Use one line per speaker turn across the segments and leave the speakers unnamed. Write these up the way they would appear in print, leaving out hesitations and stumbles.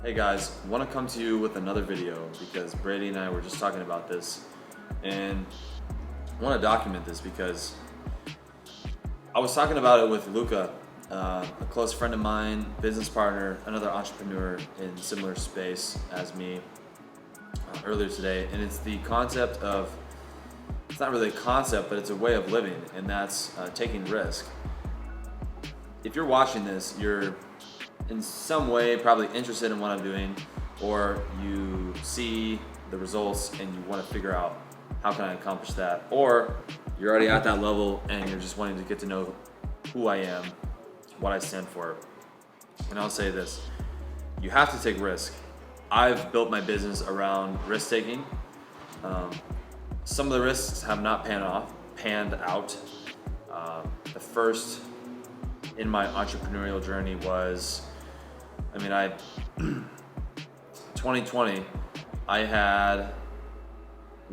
Hey guys, want to come to you with another video because Brady and I were just talking about this, and I want to document this because I was talking about it with Luca, a close friend of mine, business partner, another entrepreneur in similar space as me, earlier today, and it's the concept of, it's not really a concept, but it's a way of living, and that's taking risk. If you're watching this, you're in some way probably interested in what I'm doing, or you see the results and you want to figure out how can I accomplish that, or you're already at that level and you're just wanting to get to know who I am, what I stand for. And I'll say this, you have to take risk. I've built my business around risk taking. Some of the risks have not panned out. The first in my entrepreneurial journey was, 2020, I had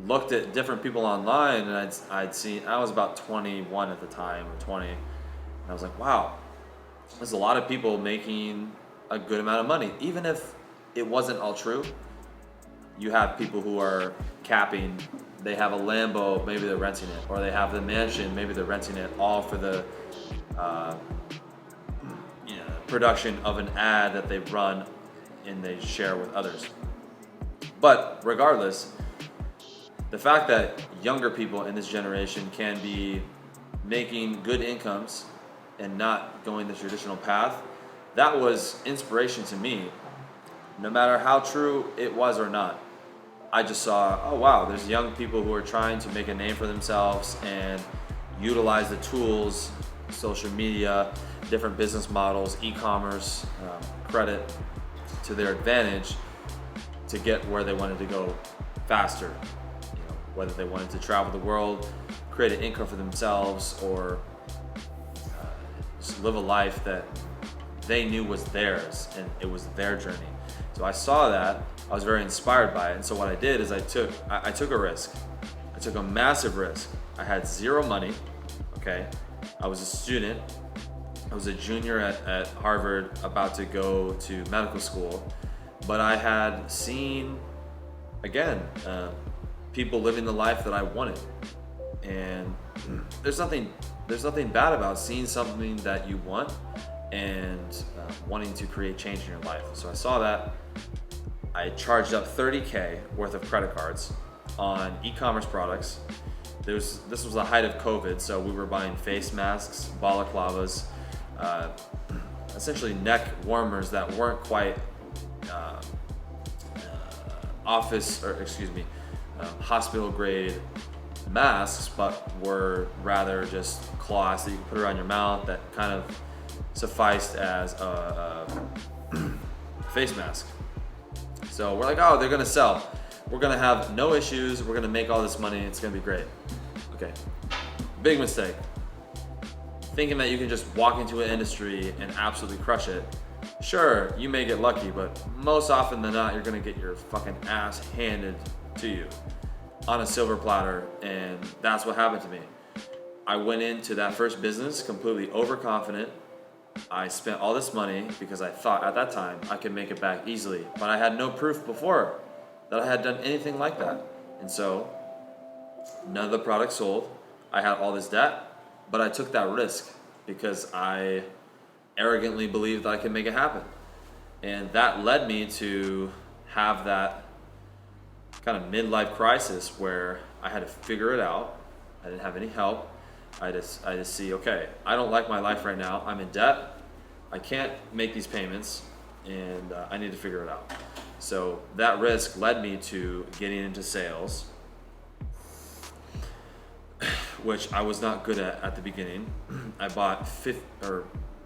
looked at different people online, and I'd seen, I was about 21 at the time, or 20, and I was like, wow, there's a lot of people making a good amount of money. Even if it wasn't all true, you have people who are capping, they have a Lambo, maybe they're renting it, or they have the mansion, maybe they're renting it, all for the production of an ad that they run and they share with others. But regardless, the fact that younger people in this generation can be making good incomes and not going the traditional path, that was inspiration to me. No matter how true it was or not, I just saw, oh wow, there's young people who are trying to make a name for themselves and utilize the tools, social media, different business models, e-commerce, credit to their advantage to get where they wanted to go faster. Whether they wanted to travel the world, create an income for themselves, or just live a life that they knew was theirs and it was their journey. So I saw that, I was very inspired by it, and so what I did is I took a risk. I took a massive risk. I had zero money, okay? I was a student. I was a junior at Harvard, about to go to medical school, but I had seen, again, people living the life that I wanted. And there's nothing bad about seeing something that you want and wanting to create change in your life. So I saw that. I charged up $30K worth of credit cards on e-commerce products. This was the height of COVID, so we were buying face masks, balaclavas, essentially neck warmers that weren't quite hospital grade masks, but were rather just cloths that you could put around your mouth that kind of sufficed as a face mask. So we're like, oh, they're gonna sell. We're gonna have no issues. We're gonna make all this money. It's gonna be great. Okay, big mistake. Thinking that you can just walk into an industry and absolutely crush it. Sure, you may get lucky, but most often than not, you're gonna get your fucking ass handed to you on a silver platter, and that's what happened to me. I went into that first business completely overconfident. I spent all this money because I thought at that time I could make it back easily, but I had no proof before that I had done anything like that. And so none of the products sold. I had all this debt, but I took that risk because I arrogantly believed that I could make it happen. And that led me to have that kind of midlife crisis where I had to figure it out. I didn't have any help. I just see, okay, I don't like my life right now. I'm in debt. I can't make these payments, and I need to figure it out. So that risk led me to getting into sales, which I was not good at the beginning. I bought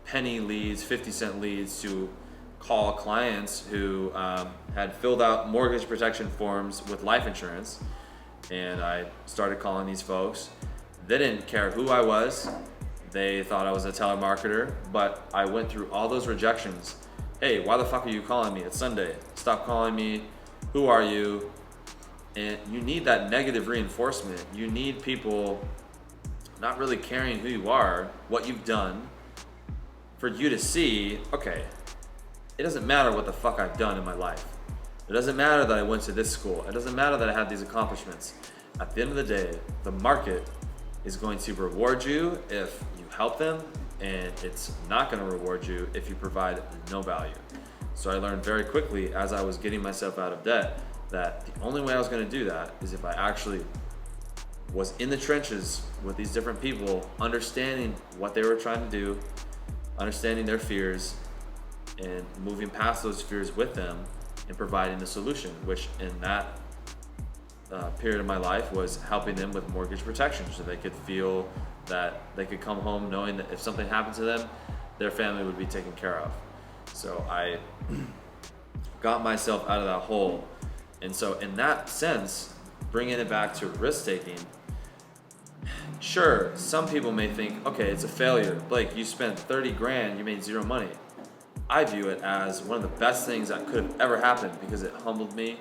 penny leads, 50-cent leads to call clients who had filled out mortgage protection forms with life insurance, and I started calling these folks. They didn't care who I was. They thought I was a telemarketer, but I went through all those rejections. Hey, why the fuck are you calling me? It's Sunday. Stop calling me. Who are you? And you need that negative reinforcement. You need people not really caring who you are, what you've done, for you to see, okay, it doesn't matter what the fuck I've done in my life. It doesn't matter that I went to this school. It doesn't matter that I had these accomplishments. At the end of the day, the market is going to reward you if you help them, and it's not going to reward you if you provide no value. So I learned very quickly as I was getting myself out of debt that the only way I was going to do that is if I actually was in the trenches with these different people, understanding what they were trying to do, understanding their fears, and moving past those fears with them and providing a solution, which in that period of my life was helping them with mortgage protection so they could feel that they could come home knowing that if something happened to them, their family would be taken care of. So I got myself out of that hole. And so in that sense, bringing it back to risk taking, sure, some people may think, okay, it's a failure. Blake, you spent 30 grand, you made zero money. I view it as one of the best things that could have ever happened because it humbled me.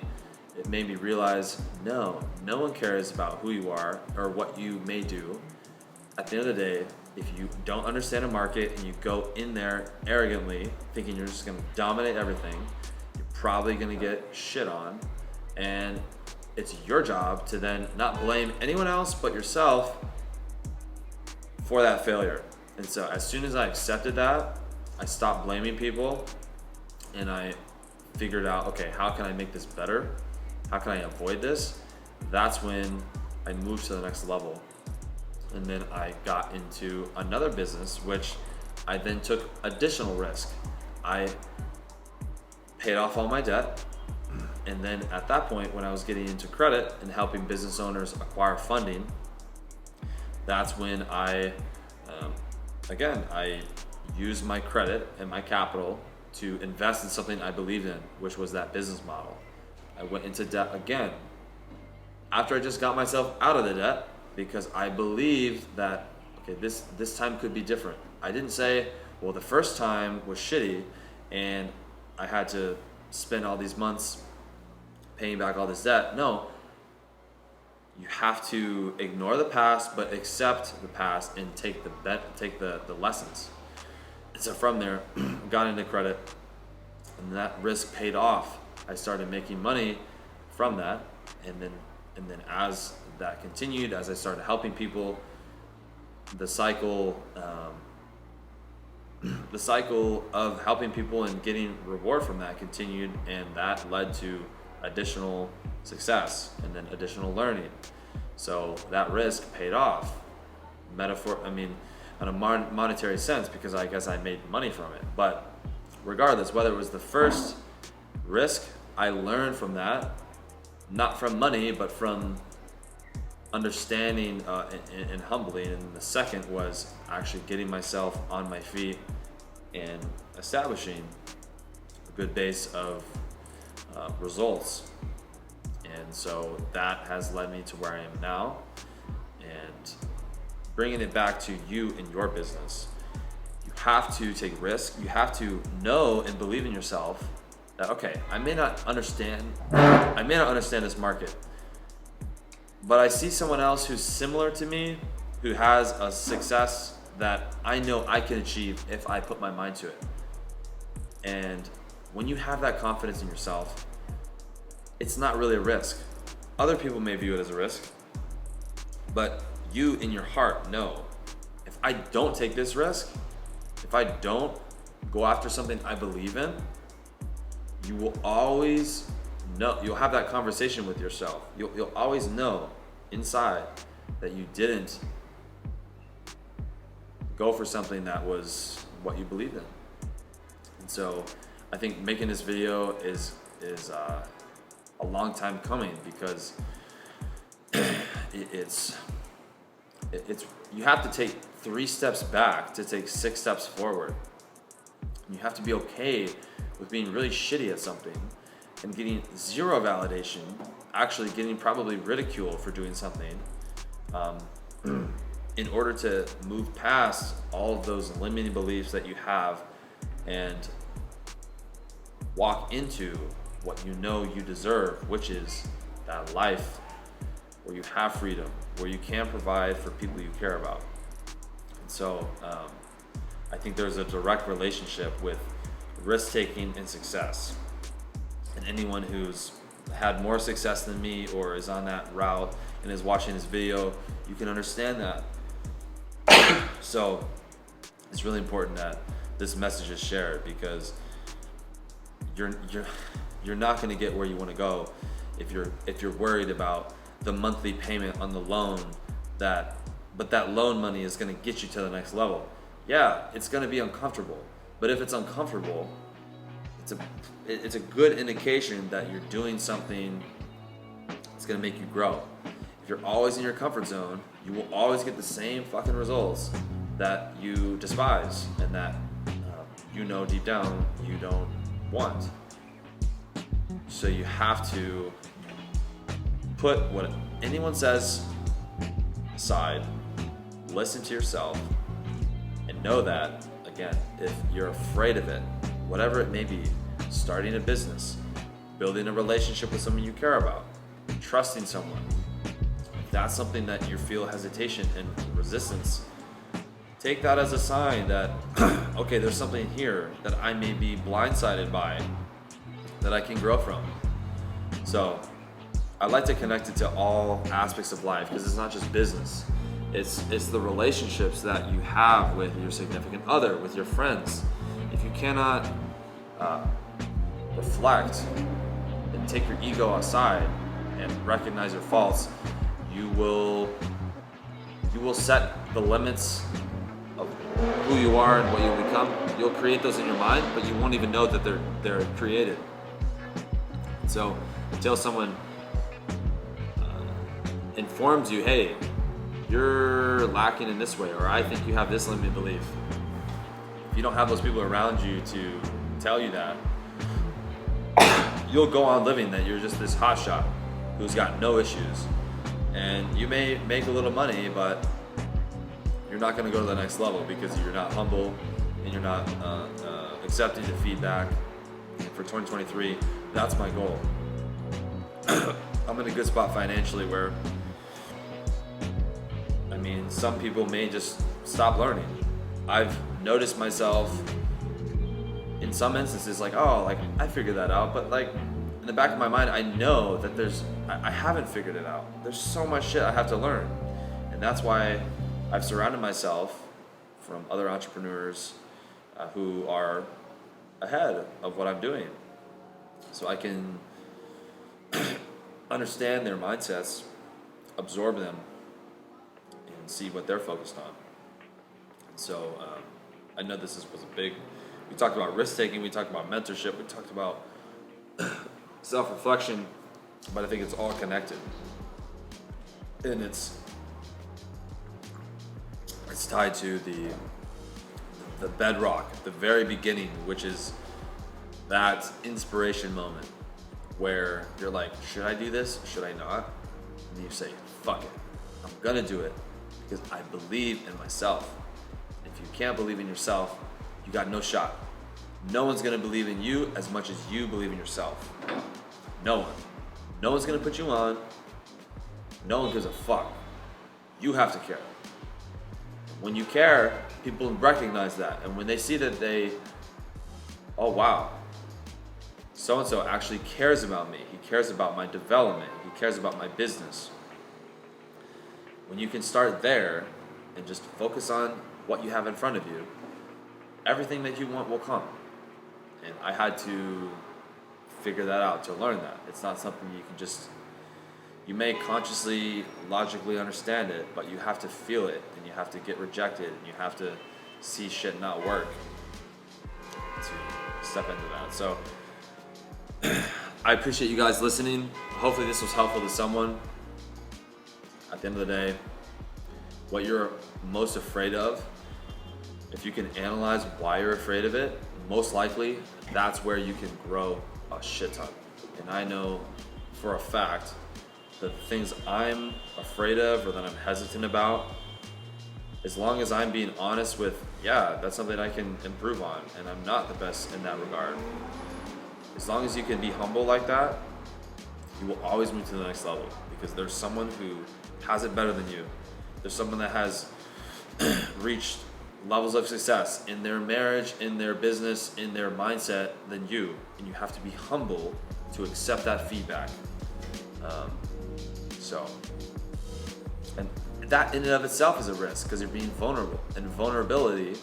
It made me realize, no one cares about who you are or what you may do. At the end of the day, if you don't understand a market and you go in there arrogantly thinking you're just gonna dominate everything, you're probably gonna get shit on. And it's your job to then not blame anyone else but yourself for that failure. And so as soon as I accepted that, I stopped blaming people and I figured out, okay, how can I make this better? How can I avoid this? That's when I moved to the next level. And then I got into another business, which I then took additional risk. I paid off all my debt. And then at that point, when I was getting into credit and helping business owners acquire funding, that's when I used my credit and my capital to invest in something I believed in, which was that business model. I went into debt again after I just got myself out of the debt because I believed that, okay, this time could be different. I didn't say, well, the first time was shitty and I had to spend all these months paying back all this debt. No, you have to ignore the past, but accept the past and take the lessons. And so from there, got into credit, and that risk paid off. I started making money from that, and then as that continued, as I started helping people, the cycle of helping people and getting reward from that continued, and that led to additional success and then additional learning. So that risk paid off. In a monetary sense, because I guess I made money from it. But regardless, whether it was the first risk, I learned from that, not from money, but from understanding and humbling. And the second was actually getting myself on my feet and establishing a good base of results. And so that has led me to where I am now. And bringing it back to you in your business, you have to take risk. You have to know and believe in yourself that, okay, I may not understand this market, but I see someone else who's similar to me, who has a success that I know I can achieve if I put my mind to it. And when you have that confidence in yourself, it's not really a risk. Other people may view it as a risk, but you in your heart know, if I don't take this risk, if I don't go after something I believe in, you will always know, you'll have that conversation with yourself. You'll always know inside that you didn't go for something that was what you believed in. And so I think making this video is a long time coming, because it's you have to take 3 steps back to take 6 steps forward. You have to be okay with being really shitty at something and getting 0 validation, actually getting probably ridiculed for doing something, in order to move past all of those limiting beliefs that you have and walk into what you know you deserve, which is that life where you have freedom, where you can provide for people you care about. And so I think there's a direct relationship with risk-taking and success. And anyone who's had more success than me or is on that route and is watching this video, you can understand that. So it's really important that this message is shared, because you're not going to get where you want to go if you're worried about the monthly payment on the loan, but that loan money is going to get you to the next level. Yeah, it's going to be uncomfortable, but if it's uncomfortable, it's a good indication that you're doing something that's going to make you grow. If you're always in your comfort zone, you will always get the same fucking results that you despise and that deep down you don't want. So you have to put what anyone says aside, listen to yourself, and know that, again, if you're afraid of it, whatever it may be, starting a business, building a relationship with someone you care about, trusting someone, if that's something that you feel hesitation and resistance, take that as a sign that, okay, there's something here that I may be blindsided by that I can grow from. So I like to connect it to all aspects of life, because it's not just business. It's the relationships that you have with your significant other, with your friends. If you cannot reflect and take your ego aside and recognize your faults, you will set the limits of who you are and what you'll become. You'll create those in your mind, but you won't even know that they're created. So until someone informs you, hey, you're lacking in this way, or I think you have this limited belief, if you don't have those people around you to tell you that, you'll go on living that you're just this hotshot who's got no issues. And you may make a little money, but you're not going to go to the next level because you're not humble and you're not accepting the feedback. And for 2023, that's my goal. I'm in a good spot financially where, some people may just stop learning. I've noticed myself in some instances I figured that out, but in the back of my mind, I know that I haven't figured it out. There's so much shit I have to learn. And that's why I've surrounded myself from other entrepreneurs who are ahead of what I'm doing. So I can understand their mindsets, absorb them, and see what they're focused on. So I know this was a big, we talked about risk-taking, we talked about mentorship, we talked about self-reflection, but I think it's all connected. And it's tied to the bedrock, the very beginning, which is that inspiration moment where you're like, should I do this? Should I not? And you say, fuck it. I'm gonna do it because I believe in myself. If you can't believe in yourself, you got no shot. No one's gonna believe in you as much as you believe in yourself. No one. No one's gonna put you on. No one gives a fuck. You have to care. When you care, people recognize that. And when they see that oh wow, so-and-so actually cares about me. He cares about my development. He cares about my business. When you can start there and just focus on what you have in front of you, everything that you want will come. And I had to figure that out, to learn that. It's not something you may consciously, logically understand it, but you have to feel it, and you have to get rejected, and you have to see shit not work to step into that. So I appreciate you guys listening. Hopefully this was helpful to someone. At the end of the day, what you're most afraid of, if you can analyze why you're afraid of it, most likely that's where you can grow a shit ton. And I know for a fact that the things I'm afraid of or that I'm hesitant about, as long as I'm being honest with, yeah, that's something I can improve on, and I'm not the best in that regard. As long as you can be humble like that, you will always move to the next level, because there's someone who has it better than you. There's someone that has reached levels of success in their marriage, in their business, in their mindset than you, and you have to be humble to accept that feedback. And that in and of itself is a risk because you're being vulnerable. And vulnerability,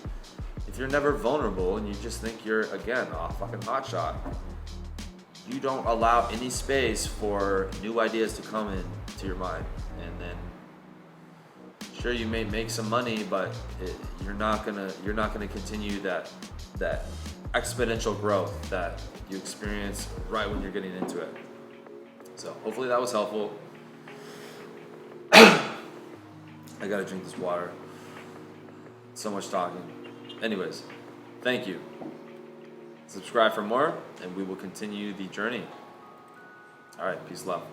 if you're never vulnerable and you just think you're, again, a fucking hotshot, you don't allow any space for new ideas to come into your mind. And then, sure, you may make some money, but you're not gonna continue that exponential growth that you experience right when you're getting into it. So hopefully that was helpful. I gotta drink this water. So much talking. Anyways, thank you. Subscribe for more, and we will continue the journey. All right, peace, love.